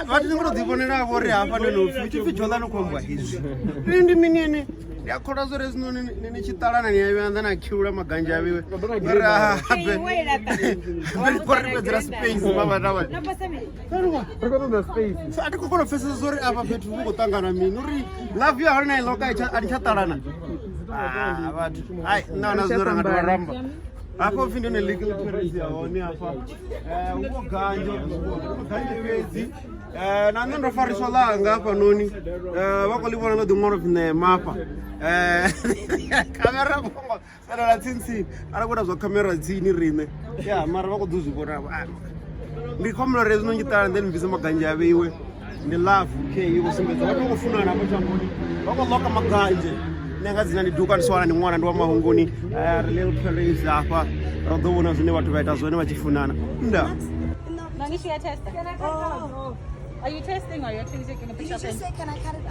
vati ndingodzibonera vori hapa nenofi chifijola nokombwa izvi rindi minini yakhoda zore zino nene chitalana niyavanza nakiura maganja aviwe pedzera space mavatava so atikokonofesa zori apa petu vungotangana mini uri love yo harina iloka atichatalana vati ai naona zinorangatoraramba apa ufindo nelegal parents yaone apa ungoganja pedzi nanondofariswa langa apa noni vakolivona nodimone of the mapa kamera kongo sanala tsinsini arakuda zva kamera dzini rine ya mara vakuduzvivona ndikomero rezinongitala then mbise maganja aveiwe ndilove k kusimbedza vatokufunana apo chamboni vakoloka maganje nenga dzina ndiduka ndiswana nimwana ndiwamahunguni little parents apa radovona zvine vatu vaita zvone vachifunana nda Are you testing or you're actually taking a picture? Did you just say, can I cut it